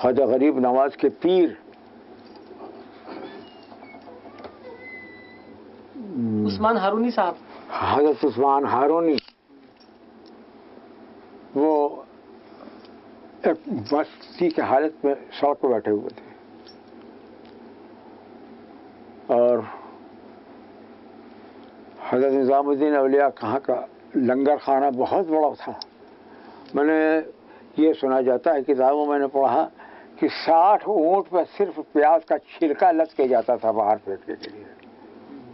خواجہ غریب نواز کے پیر عثمان ہارونی صاحب، حضرت عثمان ہارونی، وہ ایک مستی کی حالت میں سڑک پہ بیٹھے ہوئے تھے، اور حضرت نظام الدین اولیاء کہاں کا لنگر خانہ بہت بڑا تھا. میں نے یہ سنا جاتا ہے، کتابوں میں نے پڑھا کہ 60 اونٹ پہ صرف پیاز کا چھلکا لد کے جاتا تھا باہر پھینکنے کے لیے،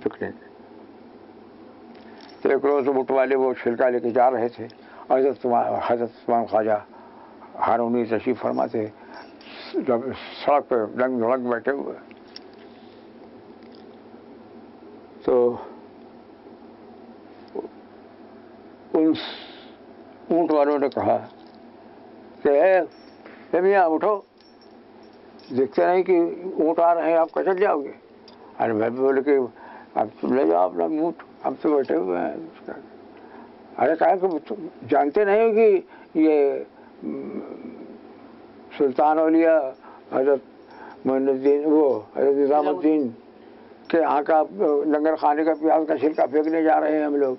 پکنک. تو ایک روز اونٹ والے وہ چھلکا لے کے جا رہے تھے، حضرت عثمان خواجہ ہارونی تشریف فرما تھے، سڑک پہ رنگ دھڑک بیٹھے ہوئے. تو ان اونٹ والوں نے کہا کہ اے میاں اٹھو، دیکھتے نہیں کہ اونٹ آ رہے ہیں، آپ کچل جاؤ گے. ارے میں بھی بولے کہ اب تم لے جاؤ اپنا اونٹ، ہم تو بیٹھے ہوئے ہیں. ارے کہا کہ جانتے نہیں ہو کہ یہ سلطان اولیاء حضرت معین الدین، وہ حضرت نظام الدین کے یہاں کا لنگر خانے کا پیاز کا چھلکا پھینکنے جا رہے ہیں ہم لوگ.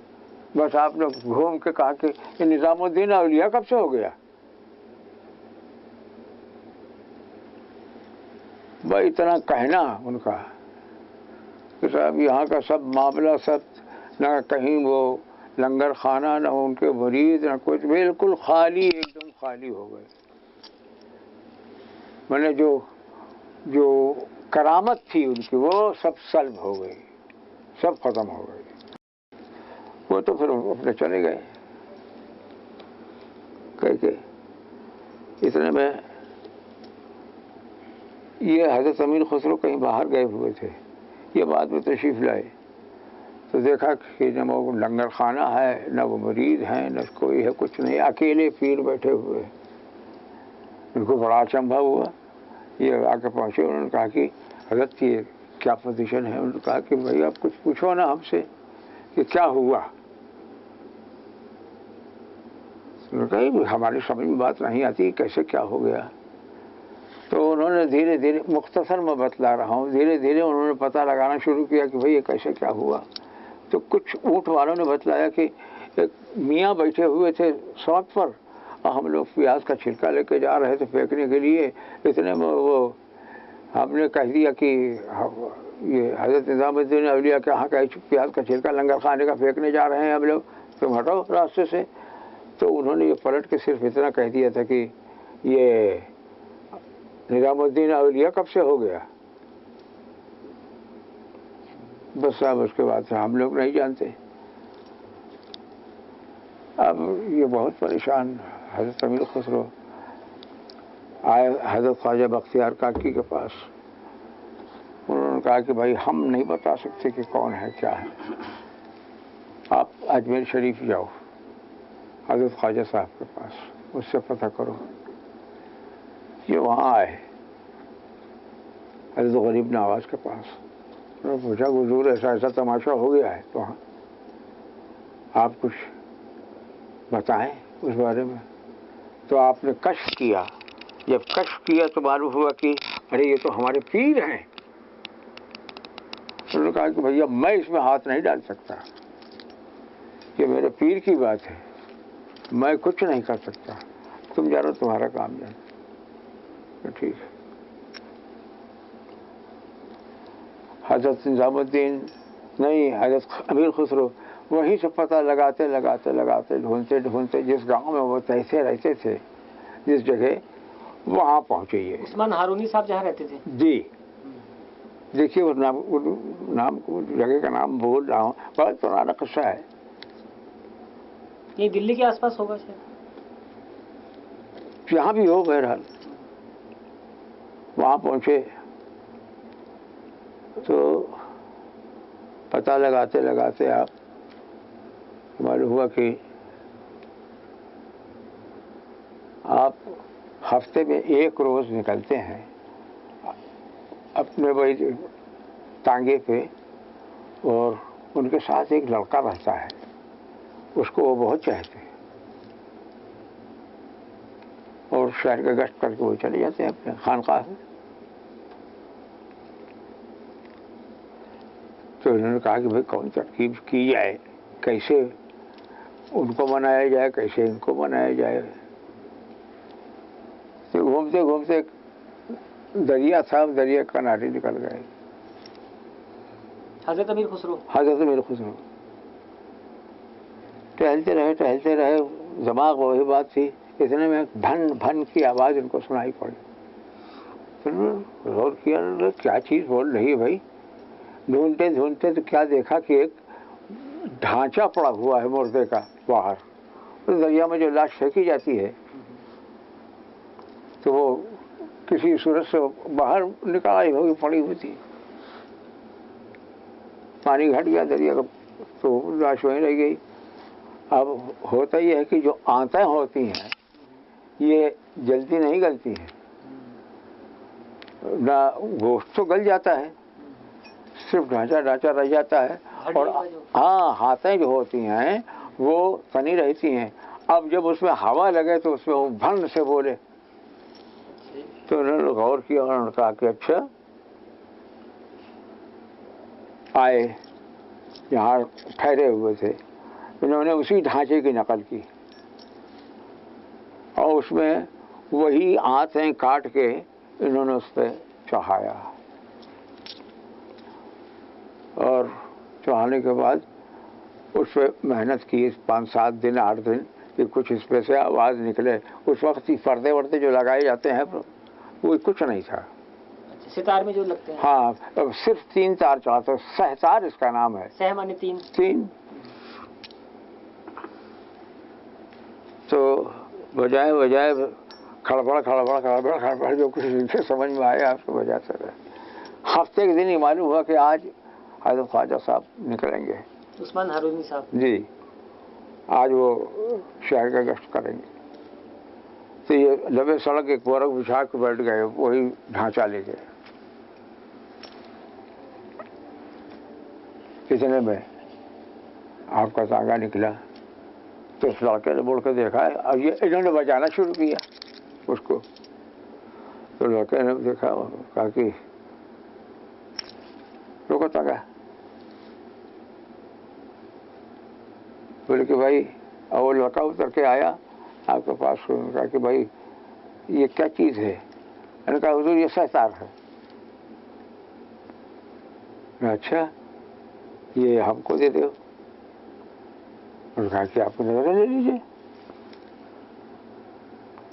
بس آپ نے گھوم کے کہا کہ یہ نظام الدین اولیاء کب سے ہو گیا؟ بھائی اتنا کہنا ان کا کہ صاحب یہاں کا سب معاملہ، سب نہ کہیں وہ لنگر خانہ، نہ ان کے مرید، نہ کچھ، بالکل خالی، ایک دم خالی ہو گئے. میں نے جو کرامت تھی ان کی وہ سب سلب ہو گئی، سب ختم ہو گئی. وہ تو پھر اپنے چلے گئے. کہ اتنے میں یہ حضرت امیر خسرو کہیں باہر گئے ہوئے تھے، یہ بعد میں تشریف لائے تو دیکھا کہ نہ وہ لنگر خانہ ہے، نہ وہ مرید ہیں، نہ کوئی ہے، کچھ نہیں، اکیلے پیر بیٹھے ہوئے. ان کو بڑا اچنبھا ہوا. یہ آ کے پہنچے، انہوں نے کہا کہ حضرت یہ کیا پوزیشن ہے؟ انہوں نے کہا کہ بھائی آپ کچھ پوچھو نا ہم سے کہ کیا ہوا. انہوں نے کہا ہماری سمجھ میں بات نہیں آتی کیسے کیا ہو گیا. تو انہوں نے دھیرے دھیرے، مختصر میں بتلا رہا ہوں، دھیرے دھیرے انہوں نے پتہ لگانا شروع کیا کہ بھئی یہ کیسے کیا ہوا. تو کچھ اونٹ والوں نے بتلایا کہ ایک میاں بیٹھے ہوئے تھے سڑک پر، اور ہم لوگ پیاز کا چھلکا لے کے جا رہے تھے پھینکنے کے لیے. اتنے میں وہ ہم نے کہہ دیا کہ یہ حضرت نظام الدین اولیاء کے یہاں کا پیاز کا چھلکا لنگر خانے کا پھینکنے جا رہے ہیں ہم لوگ، تم ہٹو راستے سے. تو انہوں نے یہ پلٹ کے صرف اتنا کہہ دیا تھا کہ یہ نظام الدین اولیاء کب سے ہو گیا. بس صاحب اس کے بعد سے ہم لوگ نہیں جانتے. اب یہ بہت پریشان حضرت امیر خسرو آئے حضرت خواجہ بختیار کاکی کے پاس. انہوں نے کہا کہ بھائی ہم نہیں بتا سکتے کہ کون ہے کیا ہے، آپ اجمیر شریف جاؤ حضرت خواجہ صاحب کے پاس، اس سے پتہ کرو. یہ وہاں آئے حضرت غریب نواز کے پاس. انہوں نے پوچھا حضور ایسا ایسا تماشا ہو گیا ہے تو آپ کچھ بتائیں اس بارے میں. تو آپ نے کشف کیا. جب کشف کیا تو معلوم ہوا کہ ارے یہ تو ہمارے پیر ہیں. انہوں نے کہا کہ بھیا میں اس میں ہاتھ نہیں ڈال سکتا، یہ میرے پیر کی بات ہے، میں کچھ نہیں کر سکتا، تم جانو تمہارا کام جانو. ٹھیک ہے. حضرت نظام الدین نہیں، حضرت امیر خسرو وہیں سے پتہ لگاتے لگاتے لگاتے ڈھونڈتے ڈھونڈتے جس گاؤں میں وہ تیسے رہتے تھے، جس جگہ، وہاں پہنچے. یہ عثمان ہارونی صاحب جہاں رہتے تھے. جی دیکھیے وہ نام جگہ کا نام بھول رہا ہوں، بہت پرانا قصہ ہے. یہ دلی کے آس پاس ہوگا شاید، جہاں بھی ہو. بہرحال وہاں پہنچے تو پتہ لگاتے لگاتے آپ معلوم ہوا کہ آپ ہفتے میں ایک روز نکلتے ہیں اپنے بھائی ٹانگے پہ، اور ان کے ساتھ ایک لڑکا رہتا ہے، اس کو وہ بہت چاہتے ہیں. اور شہر کا گشت کر کے وہ چلے جاتے ہیں اپنے خانقاہ میں. تو انہوں نے کہا کہ بھائی کون ترکیب کی جائے، کیسے ان کو منایا جائے، کیسے ان کو منایا جائے. تو گھومتے گھومتے دریا تھا، دریا کا کنارے نکل گئے. حضرت امیر خسرو ٹہلتے رہے، دماغ وہی بات تھی. اتنے میں بھن بھن کی آواز ان کو سنائی پڑی. غور کیا، کیا چیز بول رہی ہے بھائی. ڈھونڈتے ڈھونڈتے تو کیا دیکھا کہ ایک ڈھانچہ پڑا ہوا ہے مردے کا باہر. دریا میں جو لاش پھینکی جاتی ہے تو وہ کسی صورت سے باہر نکل آئی ہوگی، پڑی ہوئی تھی. پانی گھٹ گیا دریا کا تو لاش وہیں رہ گئی. اب ہوتا یہ ہے کہ جو آنتیں ہوتی ہیں یہ جلدی نہیں گلتی ہیں، نہ گوشت تو گل جاتا ہے، صرف ڈھانچہ رہ جاتا ہے. اور ہاں ہاتھیں جو ہوتی ہیں وہ تنی رہتی ہیں. اب جب اس میں ہوا لگے تو اس میں وہ بھن سے بولے. تو انہوں نے غور کیا اور انہوں نے کہا کہ اچھا. آئے یہاں ٹھہرے ہوئے تھے، انہوں نے اسی ڈھانچے کی نقل کی اور اس میں وہی آنتیں کاٹ کے انہوں نے اس پہ چڑھایا. اور چڑھانے کے بعد اس پہ محنت کی 5-7 دن 8 دن کہ کچھ اس پہ سے آواز نکلے. اس وقت پردے وردے جو لگائے جاتے ہیں وہ کچھ نہیں تھا. ستار میں جو لگتے ہیں ہاں صرف 3 تار چڑھاتے، سہتار اس کا نام ہے. سہ مانے 3. تو بجائے کھڑبڑ جو کچھ سے سمجھ میں آیا آپ کو بجاتے رہے. ہفتے کے دن ہی معلوم ہوا کہ آج حضرت خواجہ صاحب نکلیں گے، عثمان ہارونی صاحب جی، آج وہ شہر کا گشت کریں گے. تو یہ لبے سڑک ایک ورق بچھا کے بیٹھ گئے، وہی ڈھانچہ لے گئے. اتنے میں آپ کا تانگا نکلا تو اس لڑکے نے بول کے دیکھا ہے. اب یہ انہوں نے بجانا شروع کیا اس کو. تو لڑکے نے دیکھا، کہا کہ روکو تانگا. بولے کہ بھائی، اور وہ لڑکا اتر کے آیا آپ کے پاس. کہا کہ بھائی یہ کیا چیز ہے؟ میں نے کہا حضور یہ سہتار ہے. اچھا یہ ہم کو دے دو. انہوں نے کہا کہ آپ کو نظر لے لیجیے.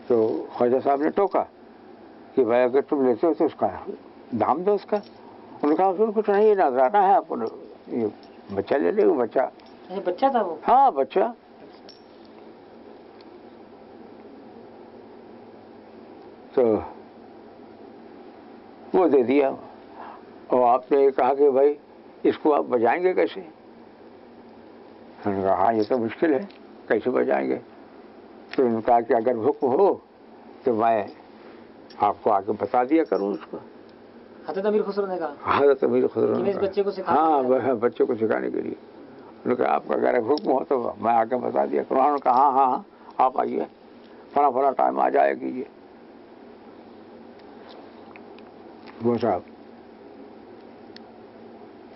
تو خواجہ صاحب نے ٹوکا کہ بھائی اگر تم لیتے ہو تو اس کا دام دو اس کا. انہوں نے کہا حضور کچھ نہیں، یہ نذرانہ ہے، آپ کو یہ بچہ لے لے. وہ بچہ تھا وہ؟ ہاں بچہ. تو وہ دے دیا. اور آپ نے کہا کہ بھائی اس کو آپ بجائیں گے کیسے؟ انہوں نے کہا ہاں یہ تو مشکل ہے، کیسے بجائیں گے؟ تو انہوں نے کہا کہ اگر حکم ہو تو میں آپ کو آگے بتا دیا کروں اس کو. حضرت امیر خسرو نے کہا؟ حضرت امیر خسرو نے بچے کو کہا ہاں بچے کو سکھانے کے لیے. انہوں نے کہا آپ کا اگر حکم ہو تو میں آگے بتا دیا کروں. انہوں نے کہا ہاں آپ آئیے، فلاں ٹائم آ جایا کیجیے. وہ صاحب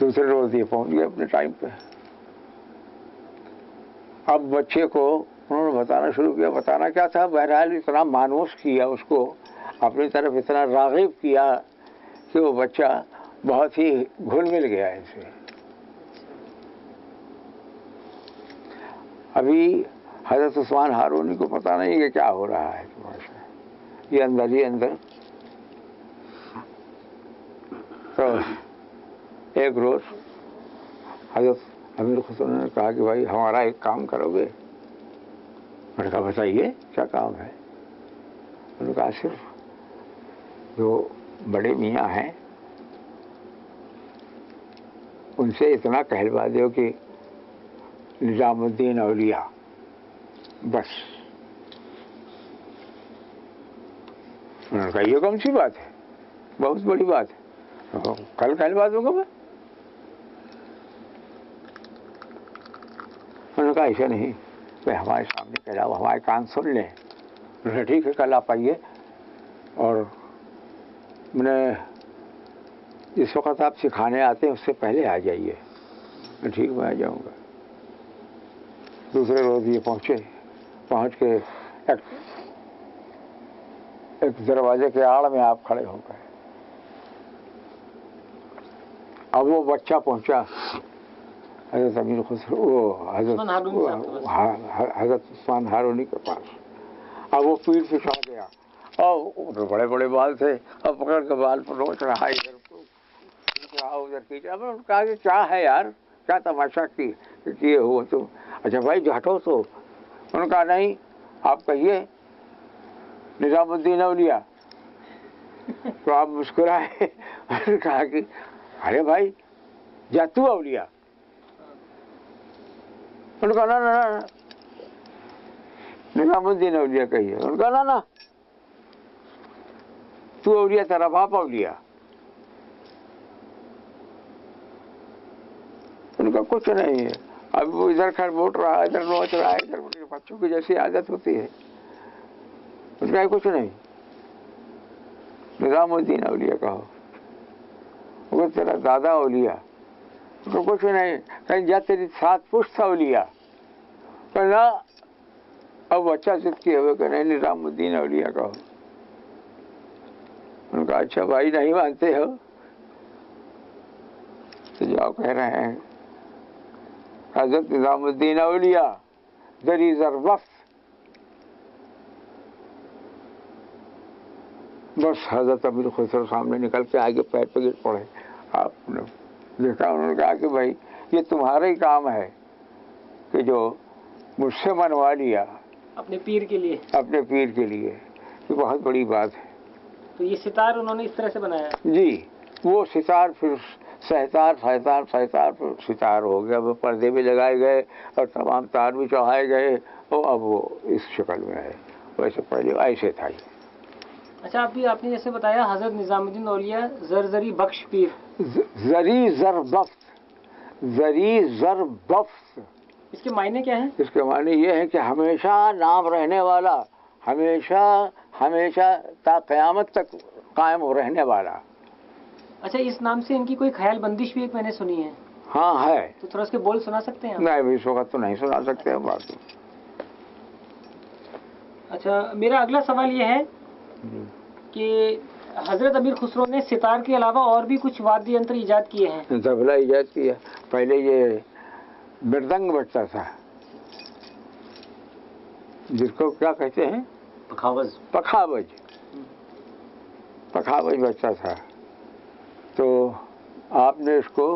دوسرے روز یہ پہنچ گئے اپنے ٹائم پہ. اب بچے کو انہوں نے بتانا شروع کیا. بتانا کیا تھا، بہرحال اتنا مانوس کیا اس کو اپنی طرف، اتنا راغب کیا کہ وہ بچہ بہت ہی گھل مل گیا ان سے. ابھی حضرت عثمان ہارونی کو پتہ نہیں کہ کیا ہو رہا ہے. یہ اندر ہی اندر. تو ایک روز حضرت امیر خسرو نے کہا کہ بھائی ہمارا ایک کام کرو گے؟ میں نے کہا بتائیے کیا کام ہے؟ انہوں نے کہا صرف جو بڑے میاں ہیں ان سے اتنا کہلوا دو کہ نظام الدین اولیاء، بس. انہوں نے کہا یہ کون سی بات ہے، بہت بڑی بات ہے، کل کہلوا دوں گا میں. انہوں نے کہا ایسا نہیں، ہمارے سامنے کہلاؤ، ہمارے کان سن لیں. نے ٹھیک ہے کل آپ آئیے، اور میں نے اس وقت آپ سکھانے آتے ہیں اس سے پہلے آ جائیے۔ میں ٹھیک میں آ جاؤں گا۔ دوسرے روز یہ پہنچ کے ایک دروازے کے آڑ میں آپ کھڑے ہو گئے۔ اب وہ بچہ پہنچا، حضرت امیر خسرو، وہ حضرت عثمان ہارونی کے پاس۔ اب وہ پیٹھ پہ چڑھ گیا، اور بڑے بڑے بال تھے، اور پکڑ کے بال پر نوچ رہا، ادھر ادھر کیجیے۔ اب کہا کہ کیا ہے یار، کیا تماشا کیے ہو تو؟ اچھا بھائی ہٹو تو۔ انہوں نے کہا نہیں، آپ کہیے نظام الدین اولیاء۔ تو آپ مسکرائے۔ انہوں نے کہا کہ ارے بھائی جا تو اولیاء۔ انہوں نے کہا نا نظام الدین اولیاء کہیے۔ انہوں نے کہا نا تو اولیاء، تیرا باپ اولیاء۔ ان کا کچھ نہیں ہے، اب وہ ادھر کھڑ موٹ رہا ہے، ادھر نوچ رہا ہے، ادھر بچوں کی جیسی عادت ہوتی ہے۔ ان کا کچھ نہیں، نظام الدین اولیاء کہو، وہ تیرا دادا اولیاء۔ ان کا کچھ نہیں، کہیں جا تیری 7 پشت اولیاء۔ کہنا اب بچہ ضد کیے ہوئے کہ نہیں نظام الدین اولیاء کہو۔ ان کا اچھا بھائی نہیں مانتے ہو تو جاؤ، کہہ رہے ہیں حضرت نظام الدین اولیاء دری زر وقت۔ بس حضرت امیر خسرو سامنے نکل کے آگے پیر پہ گر پڑے۔ آپ نے دیکھا، انہوں نے کہا کہ بھائی یہ تمہارا ہی کام ہے کہ جو مجھ سے منوا لیا اپنے پیر کے لیے، اپنے پیر کے لیے، یہ بہت بڑی بات ہے۔ تو یہ ستار انہوں نے اس طرح سے بنایا؟ جی، وہ ستار پھر سہتار پھر ستار ہو گیا، وہ پردے بھی لگائے گئے اور تمام تار بھی چڑھائے گئے، اور اب وہ اس شکل میں ہے۔ ویسے پہلے ایسے تھا۔ اچھا، آپ نے جیسے بتایا حضرت نظام الدین اولیاء زری بخش پیر، زری زر بخش، اس کے معنی کیا ہیں؟ اس کے معنی یہ ہے کہ ہمیشہ نام رہنے والا، ہمیشہ تا قیامت تک قائم رہنے والا۔ اچھا، اس نام سے ان کی کوئی خیال بندش بھی ایک میں نے سنی ہے؟ ہاں ہے۔ تو تھوڑا اس کے بول سنا سکتے ہیں آپ؟ نہیں، اس وقت تو نہیں سنا سکتے ہیں بات۔ اچھا، میرا اگلا سوال یہ ہے کہ حضرت امیر خسرو نے ستار کے علاوہ اور بھی کچھ وادی ینتر ایجاد کیے ہیں؟ طبلہ ایجاد کیا، پہلے یہ مردنگ بجتا تھا، جس کو کیا کہتے ہیں، پکھاوج بجتا تھا۔ تو آپ نے اس کو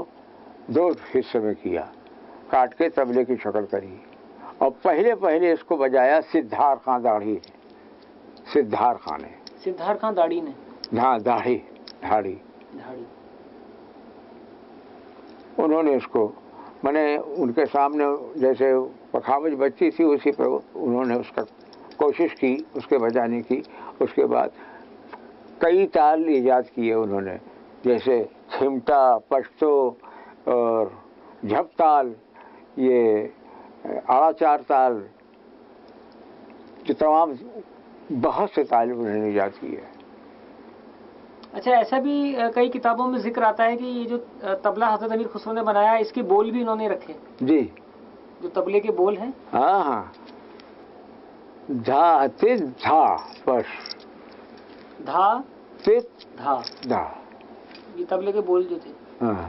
2 حصے میں کیا، کاٹ کے طبلے کی شکل کری، اور پہلے اس کو بجایا سدھار خان داڑھی نے۔ سدھار خان داڑھی نے؟ ہاں، داڑھی۔ انہوں نے اس کو، میں نے ان کے سامنے جیسے پکھاوج بجتی تھی اسی پہ انہوں نے اس کا کوشش کی، اس کے بجانے کی۔ اس کے بعد کئی تال ایجاد کیے انہوں نے، جیسے کھمٹا، پشتو اور جھپ تال، یہ آڑا 4 تال، جو تمام بہت سے تال انہوں نے ایجاد کیے۔ اچھا، ایسا بھی کئی کتابوں میں ذکر آتا ہے کہ یہ جو طبلہ حضرت امیر خسرو نے بنایا، اس کے بول بھی انہوں نے رکھے؟ جی، جو طبلے کے بول ہیں؟ ہاں، دھا تت دھا پش، دھا تت دھا، یہ طبلے کے بول جو تھے۔ ہاں۔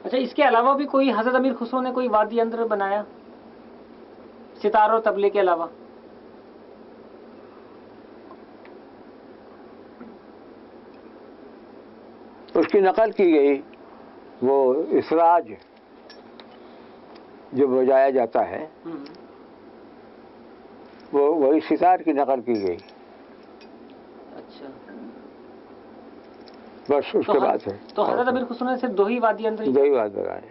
اچھا، اس کے علاوہ بھی کوئی حضرت امیر خسرو نے کوئی وادی ینتر بنایا ستار اور طبلے کے علاوہ؟ اس کی نقل کی گئی، وہ اسراج جو بجایا جاتا ہے، وہی ستار کی نقل کی گئی۔ اچھا، بس اس کے بعد ہے تو حضرت امیر خسرو نے صرف 2 ہی وادی ینتر بات بتائے۔